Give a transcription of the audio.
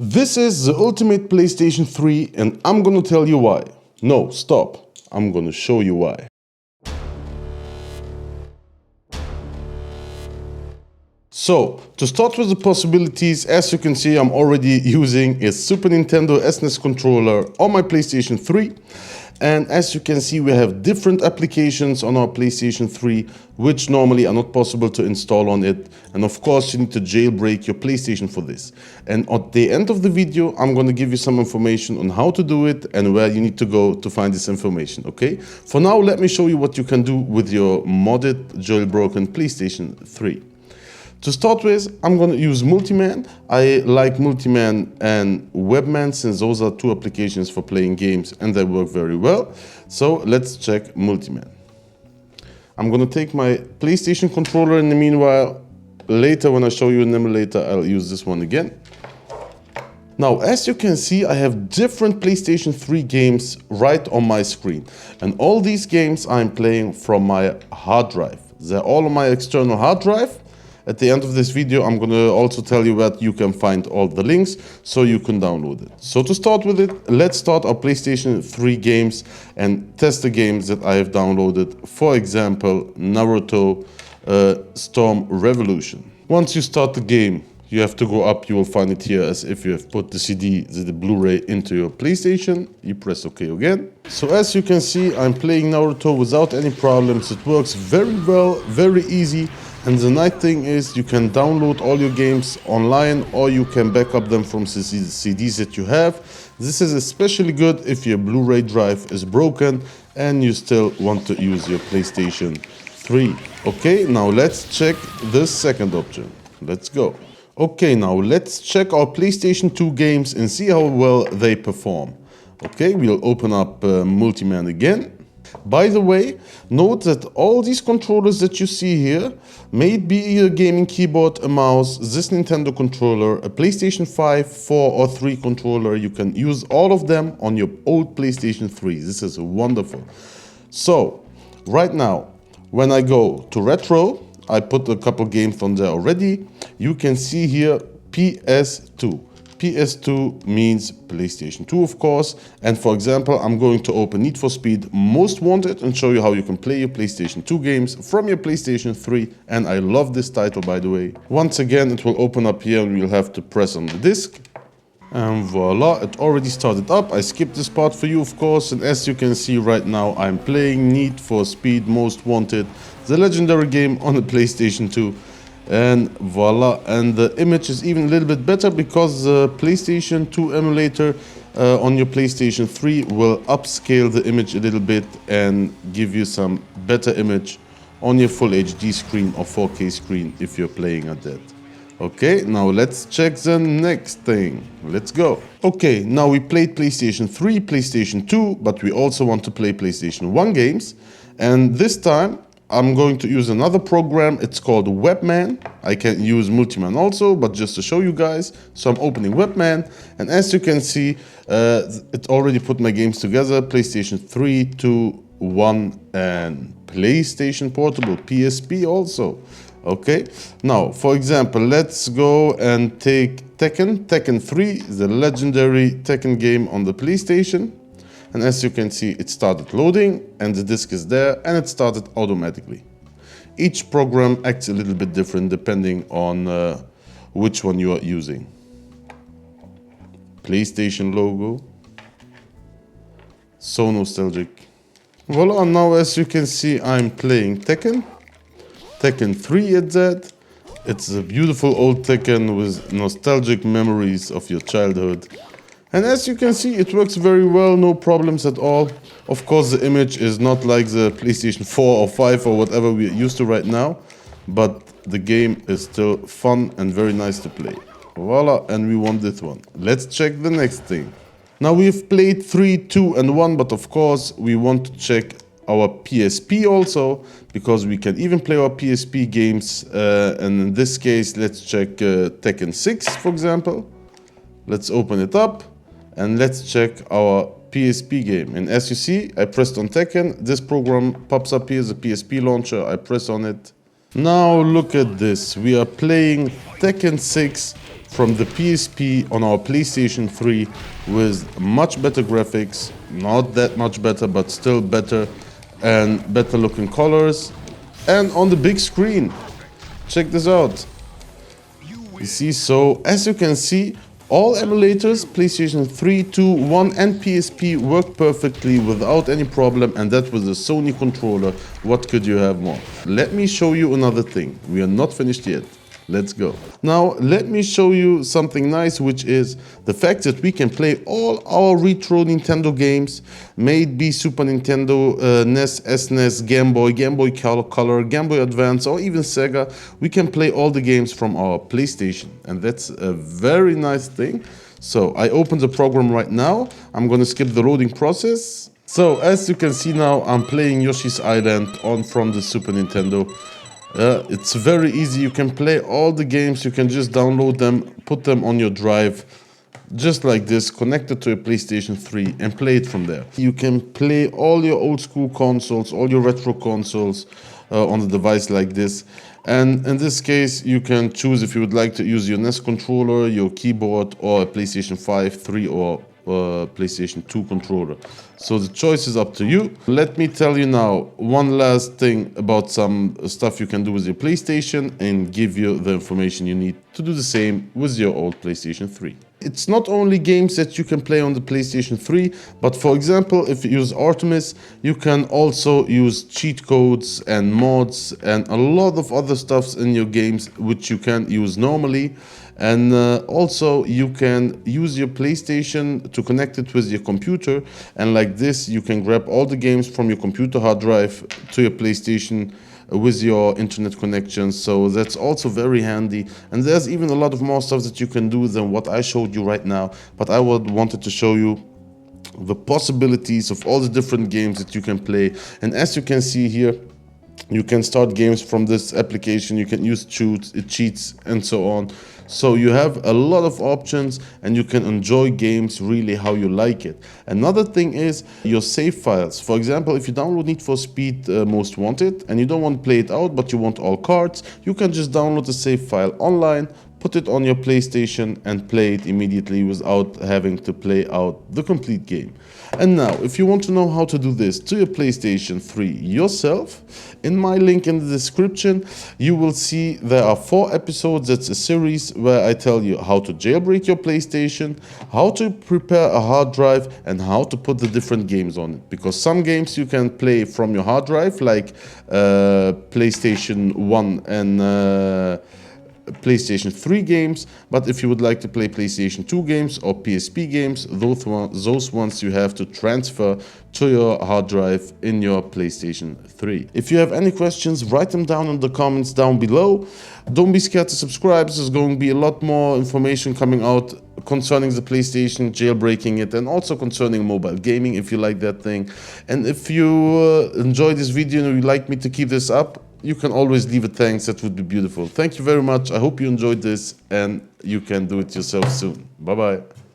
This is the ultimate PlayStation 3 and I'm gonna tell you why. No, stop. I'm gonna show you why. So, to start with the possibilities, as you can see, I'm already using a Super Nintendo SNES controller on my PlayStation 3. And as you can see, we have different applications on our PlayStation 3, which normally are not possible to install on it. And of course, you need to jailbreak your PlayStation for this. And at the end of the video, I'm going to give you some information on how to do it and where you need to go to find this information, okay? For now, let me show you what you can do with your modded, jailbroken PlayStation 3. To start with, I'm going to use Multiman. I like Multiman and Webman since those are two applications for playing games and they work very well. So let's check Multiman. I'm going to take my PlayStation controller in the meanwhile. Later when I show you an emulator, I'll use this one again. Now, as you can see, I have different PlayStation 3 games right on my screen. And all these games I'm playing from my hard drive. They're all on my external hard drive. At the end of this video, I'm going to also tell you that you can find all the links so you can download it. So to start with it, let's start our PlayStation 3 games and test the games that I have downloaded. For example, Naruto Storm Revolution. Once you start the game, you have to go up. You will find it here as if you have put the CD, the Blu-ray into your PlayStation. You press OK again. So as you can see, I'm playing Naruto without any problems. It works very well, very easy. And the nice thing is you can download all your games online or you can back up them from the CDs that you have. This is especially good if your Blu-ray drive is broken and you still want to use your PlayStation 3. Okay, now let's check the second option. Let's go. Okay, now let's check our PlayStation 2 games and see how well they perform. Okay, we'll open up Multiman again. By the way, note that all these controllers that you see here, may it be a gaming keyboard, a mouse, this Nintendo controller, a PlayStation 5, 4 or 3 controller, you can use all of them on your old PlayStation 3. This is wonderful. So, right now, when I go to Retro, I put a couple games on there already. You can see here PS2. PS2 means PlayStation 2, of course. And for example, I'm going to open Need for Speed Most Wanted and show you how you can play your PlayStation 2 games from your PlayStation 3. And I love this title, by the way. Once again, it will open up here and we'll have to press on the disc. And voila, it already started up. I skipped this part for you, of course. And as you can see right now, I'm playing Need for Speed Most Wanted, the legendary game on the PlayStation 2. And voila, and the image is even a little bit better because the PlayStation 2 emulator on your PlayStation 3 will upscale the image a little bit and give you some better image on your full HD screen or 4K screen if you're playing at that. Okay, now let's check the next thing. Let's go. Okay, now we played PlayStation 3, PlayStation 2, but we also want to play PlayStation 1 games. And this time, I'm going to use another program. It's called Webman. I can use Multiman also, but just to show you guys. So I'm opening Webman, and as you can see, it already put my games together. PlayStation 3, 2, 1, and PlayStation Portable, PSP also. Okay, now, for example, let's go and take Tekken 3, the legendary Tekken game on the PlayStation. And as you can see, it started loading and the disc is there and it started automatically. Each program acts a little bit different depending on which one you are using. PlayStation logo. So nostalgic. Voila, now as you can see, I'm playing Tekken 3 at that. It's a beautiful old Tekken with nostalgic memories of your childhood. And as you can see, it works very well, no problems at all. Of course, the image is not like the PlayStation 4 or 5 or whatever we're used to right now, but the game is still fun and very nice to play. Voila, and we won this one. Let's check the next thing. Now we've played 3, 2 and 1, but of course we want to check our PSP also, because we can even play our PSP games. And in this case, let's check Tekken 6, for example. Let's open it up. And let's check our PSP game. And as you see, I pressed on Tekken. This program pops up here, the PSP launcher. I press on it. Now look at this. We are playing Tekken 6 from the PSP on our PlayStation 3 with much better graphics, not that much better, but still better, and better looking colors, and on the big screen. Check this out. You see, so as you can see, all emulators, PlayStation 3, 2, 1 and PSP work perfectly without any problem, and that was a Sony controller. What could you have more? Let me show you another thing. We are not finished yet. Let's go. Now, let me show you something nice, which is the fact that we can play all our retro Nintendo games, may it be Super Nintendo, NES, SNES, Game Boy, Game Boy Color, Game Boy Advance, or even Sega. We can play all the games from our PlayStation, and that's a very nice thing. So I open the program right now. I'm gonna skip the loading process. So as you can see now, I'm playing Yoshi's Island from the Super Nintendo. It's very easy. You can play all the games. You can just download them, put them on your drive, just like this, connect it to a PlayStation 3 and play it from there. You can play all your old school consoles, all your retro consoles on the device like this. And in this case, you can choose if you would like to use your NES controller, your keyboard, or a PlayStation 5, 3, or PlayStation 2 controller. So the choice is up to you. Let me tell you now one last thing about some stuff you can do with your PlayStation and give you the information you need to do the same with your old PlayStation 3. It's not only games that you can play on the PlayStation 3, but for example, if you use Artemis, you can also use cheat codes and mods and a lot of other stuffs in your games which you can't use normally. And also you can use your PlayStation to connect it with your computer, and like this you can grab all the games from your computer hard drive to your PlayStation with your internet connection. So that's also very handy, and there's even a lot of more stuff that you can do than what I showed you right now, but I wanted to show you the possibilities of all the different games that you can play. And as you can see here, you can start games from this application, you can use cheats and so on. So you have a lot of options and you can enjoy games really how you like it. Another thing is your save files. For example, if you download Need for Speed Most Wanted and you don't want to play it out but you want all cards, you can just download the save file online, put it on your PlayStation and play it immediately without having to play out the complete game. And now, if you want to know how to do this to your PlayStation 3 yourself, in my link in the description, you will see there are 4 episodes. It's a series where I tell you how to jailbreak your PlayStation, how to prepare a hard drive, and how to put the different games on it. Because some games you can play from your hard drive, like PlayStation 1 and PlayStation 3 games, but if you would like to play PlayStation 2 games or PSP games, those ones you have to transfer to your hard drive in your PlayStation 3. If you have any questions, write them down in the comments down below. Don't be scared to subscribe. There's going to be a lot more information coming out concerning the PlayStation, jailbreaking it, and also concerning mobile gaming if you like that thing. And if you enjoy this video and you'd like me to keep this up, you can always leave a thanks. That would be beautiful. Thank you very much. I hope you enjoyed this and you can do it yourself soon. Bye bye.